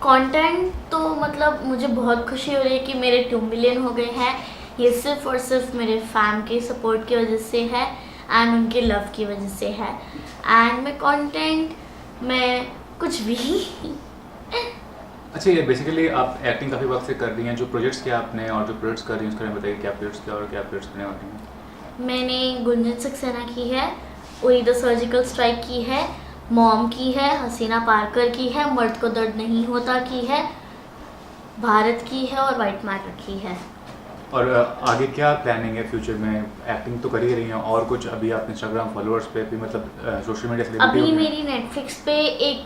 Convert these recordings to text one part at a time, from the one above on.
Content तो मतलब मुझे बहुत खुशी हो रही है कि मेरे 2 मिलियन हो गए हैं। ये सिर्फ और सिर्फ मेरे फैम के सपोर्ट की वजह से है एंड उनके लव की वजह से है। एंड मैं कंटेंट में कुछ भी अच्छा, ये बेसिकली आप एक्टिंग काफ़ी वक्त से कर रही हैं, जो प्रोजेक्ट्स किया आपने और जो प्रोजेक्ट्स कर रही हैं उसके बारे में बताइए, क्या प्रोजेक्ट्स किया और क्या प्रोजेक्ट्स करने वाली हैं? मैंने गुंजन सक्सेना की है, उरी द सर्जिकल स्ट्राइक की है, मॉम की है, हसीना पारकर की है, मर्द को दर्द नहीं होता की है, भारत की है और वाइट मैटर की है। और आगे क्या प्लानिंग है फ्यूचर में? एक्टिंग तो कर ही रही हैं और कुछ अभी आप इंस्टाग्राम फॉलोअर्स पे भी मतलब सोशल मीडिया से अभी मेरी नेटफ्लिक्स पे एक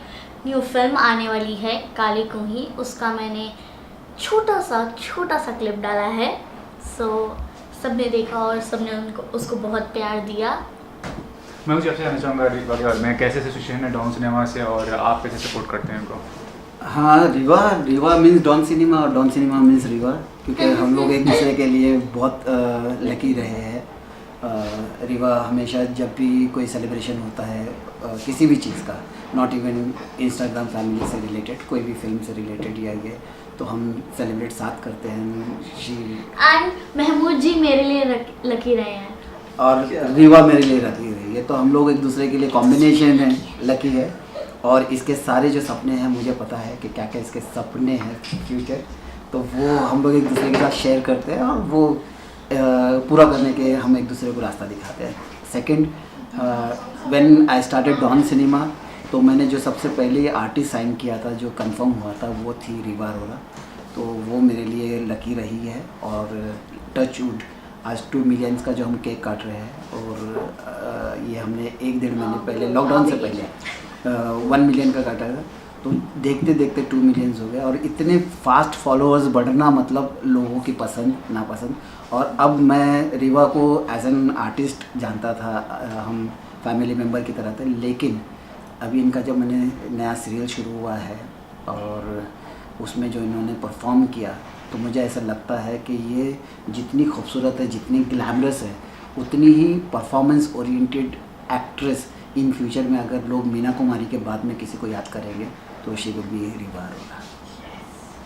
न्यू फिल्म आने वाली है काली कुही, उसका मैंने छोटा सा क्लिप डाला है। सो सबने देखा और सबने उसको बहुत प्यार दिया। मैं मुझे आपसे जानना चाहूँगा रीवा के बारे में, कैसे एसोसिएशन है डॉन सिनेमा से और आप कैसे सपोर्ट करते हैं उनको? हाँ, रीवा मीन्स डॉन सिनेमा और डॉन सिनेमा मीन्स रीवा, क्योंकि हम लोग एक दूसरे के लिए बहुत लकी रहे हैं। रीवा हमेशा जब भी कोई सेलिब्रेशन होता है किसी भी चीज़ का, नॉट इवन इंस्टाग्राम फैमिली से रिलेटेड, कोई भी फिल्म से रिलेटेड या ये, तो हम सेलिब्रेट साथ करते हैं। एंड महमूद जी मेरे लिए लकी रहे हैं और रीवा मेरे लिए लकी रही है, तो हम लोग एक दूसरे के लिए कॉम्बिनेशन है, लकी है। और इसके सारे जो सपने हैं मुझे पता है कि क्या क्या इसके सपने हैं फ्यूचर, तो वो हम लोग एक दूसरे के साथ शेयर करते हैं और वो पूरा करने के हम एक दूसरे को रास्ता दिखाते हैं। Second, when I started Don cinema, तो मैंने जो सबसे पहले आर्टिस्ट साइन किया था, जो कंफर्म हुआ था, वो थी रीवा अरोरा, तो वो मेरे लिए लकी रही है। और टच वुड आज 2 मिलियंस का जो हम केक काट रहे हैं, और ये हमने 1-1.5 महीने पहले लॉकडाउन से पहले 1 मिलियन का काटा था, तो देखते देखते 2 मिलियंस हो गए। और इतने फास्ट फॉलोअर्स बढ़ना मतलब लोगों की पसंद नापसंद। और अब मैं रीवा को एज एन आर्टिस्ट जानता था, हम फैमिली मेम्बर की तरह थे, लेकिन अभी इनका जब मैंने नया सीरियल शुरू हुआ है और उसमें जो इन्होंने परफॉर्म किया, तो मुझे ऐसा लगता है कि ये जितनी खूबसूरत है, जितनी ग्लैमरस है, उतनी ही performance oriented actress in future में अगर लोग मीना कुमारी के बाद में किसी को याद करेंगे तो she will be Rewa Arora.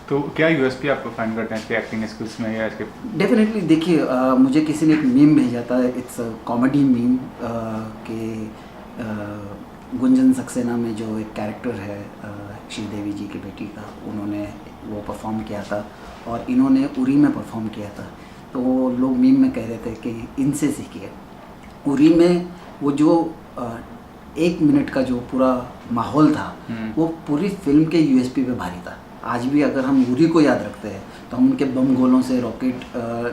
तो क्या यूएसपी आप फाइंड करते हैं इसके एक्टिंग स्किल्स में या इसके? डेफिनेटली देखिए, मुझे किसी ने एक मीम भेजा था, इट्स अ कॉमेडी मीम, कि गुंजन सक्सेना में जो एक कैरेक्टर है श्रीदेवी जी की बेटी का, उन्होंने वो परफॉर्म किया था और इन्होंने उरी में परफॉर्म किया था। तो लोग मीम में कह रहे थे कि इनसे सीखिए। उरी में वो जो 1 मिनट का जो पूरा माहौल था, वो पूरी फिल्म के यूएसपी पे भारी था। आज भी अगर हम उरी को याद रखते हैं तो हम उनके बम गोलों से, रॉकेट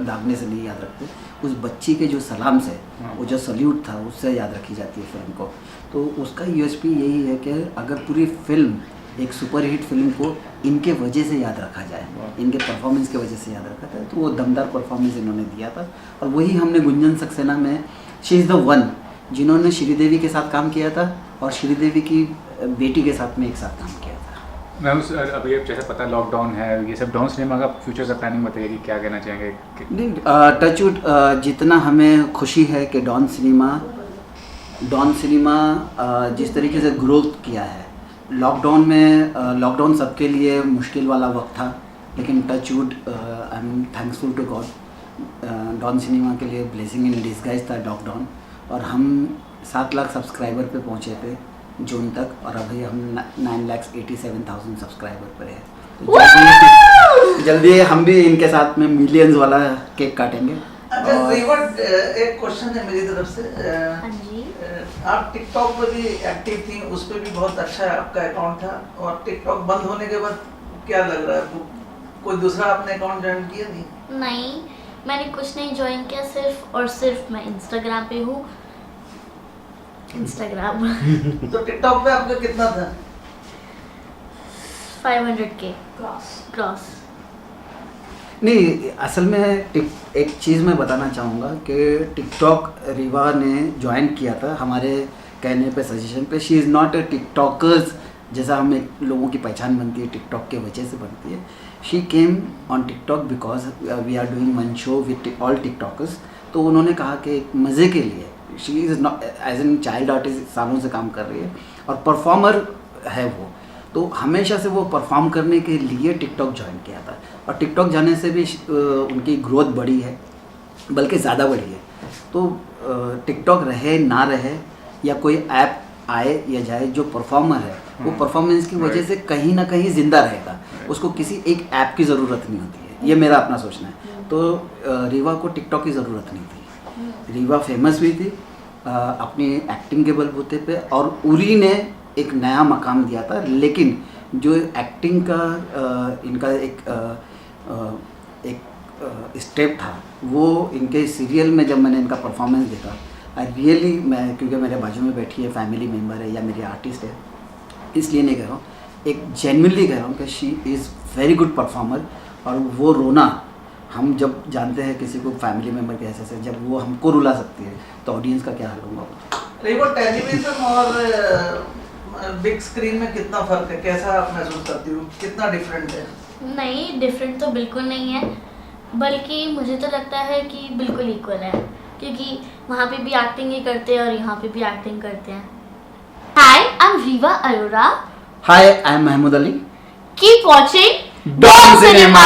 दागने से नहीं याद रखते, उस बच्ची के जो सलाम से, वो जो सल्यूट था, उससे याद रखी जाती है फिल्म को। तो उसका यूएसपी यही है कि अगर पूरी फिल्म, एक सुपरहिट फिल्म को इनके वजह से याद रखा जाए, इनके परफॉर्मेंस की वजह से याद रखा जाए, तो वो दमदार परफॉर्मेंस इन्होंने दिया था। और वही हमने गुंजन सक्सेना में, शी इज़ द वन जिन्होंने श्रीदेवी के साथ काम किया था और श्रीदेवी की बेटी के साथ में एक साथ काम किया था। मैम अभी जैसे पता लॉकडाउन है, ये सब डॉन सिनेमा का फ्यूचर का प्लानिंग बताइए कि क्या कहना चाहेंगे? नहीं, टच वुड, जितना हमें खुशी है कि डॉन सिनेमा जिस तरीके से ग्रोथ किया है, लॉकडाउन में, लॉकडाउन सबके लिए मुश्किल वाला वक्त था, लेकिन touch wood, I am thanksful to God, Don cinema के लिए ब्लेसिंग इन डिस्गाइज था लॉकडाउन। और हम 7 लाख सब्सक्राइबर पे पहुंचे थे जून तक, और अभी हम 9,87,000 सब्सक्राइबर पर है। तो जल्दी हम भी इनके साथ में मिलियंस वाला केक काटेंगे। अच्छा रीवा, एक क्वेश्चन है मेरी तरफ से। हाँ जी। आप टिकटॉक पर भी एक्टिव थी, उस पर भी बहुत अच्छा आपका अकाउंट था, और टिकटॉक बंद होने के बाद क्या लग रहा है, कोई दूसरा आपने अकाउंट ज्वाइन किया? नहीं, मैंने कुछ नहीं ज्वाइन किया, सिर्फ और सिर्फ मैं इंस्टाग्राम पे हूँ। इंस्टाग्राम तो टिकटॉक पे आपका कितना था? 500K cross. नहीं, असल में एक चीज़ मैं बताना चाहूँगा कि टिकटॉक रीवा ने ज्वाइन किया था हमारे कहने पे, सजेशन पे। She is not a TikTokers, जैसा हमें लोगों की पहचान बनती है टिकटॉक के वजह से बनती है। She came on TikTok because we are doing one show with all TikTokers. तो उन्होंने कहा कि मज़े के लिए, she is not as an child artist, सालों से काम कर रही है और परफॉर्मर है वो, तो हमेशा से वो परफॉर्म करने के लिए टिकटॉक ज्वाइन किया था, और टिकटॉक जाने से भी उनकी ग्रोथ बढ़ी है, बल्कि ज़्यादा बढ़ी है। तो टिकटॉक रहे ना रहे या कोई ऐप आए या जाए, जो परफॉर्मर है वो परफॉर्मेंस की वजह से कहीं ना कहीं ज़िंदा रहेगा, उसको किसी एक ऐप की ज़रूरत नहीं होती है, ये मेरा अपना सोचना है। तो रीवा को टिकटॉक की ज़रूरत नहीं थी, रीवा फेमस हुई थी अपनी एक्टिंग के बलबूते पे, और उरी ने एक नया मकाम दिया था। लेकिन जो एक्टिंग का इनका एक स्टेप था, वो इनके सीरियल में जब मैंने इनका परफॉर्मेंस देखा, रियली मैं, क्योंकि मेरे बाजू में बैठी है, फैमिली मेम्बर है या मेरी आर्टिस्ट है, इसलिए नहीं कह रहा हूँ, एक जेन्युइनली कह रहा हूँ कि she is very good performer. और वो रोना, हम जब जानते हैं किसी को फैमिली मेम्बर के ऐसे जब वो हमको रुला सकती है, तो ऑडियंस का क्या हाल होगा। रीवा, टेलीविजन और बिग स्क्रीन में कितना फर्क है, कैसा आप महसूस करती हो, कितना डिफरेंट है? नहीं, डिफरेंट तो बिल्कुल नहीं है, बल्कि मुझे तो लगता है कि बिल्कुल इक्वल है, क्योंकि वहाँ पे भी एक्टिंग ही करते हैं और यहाँ पे भी एक्टिंग करते हैं। Hi, I am Reeva Arora. Hi, I am Mahmood Ali. Keep watching Don cinema.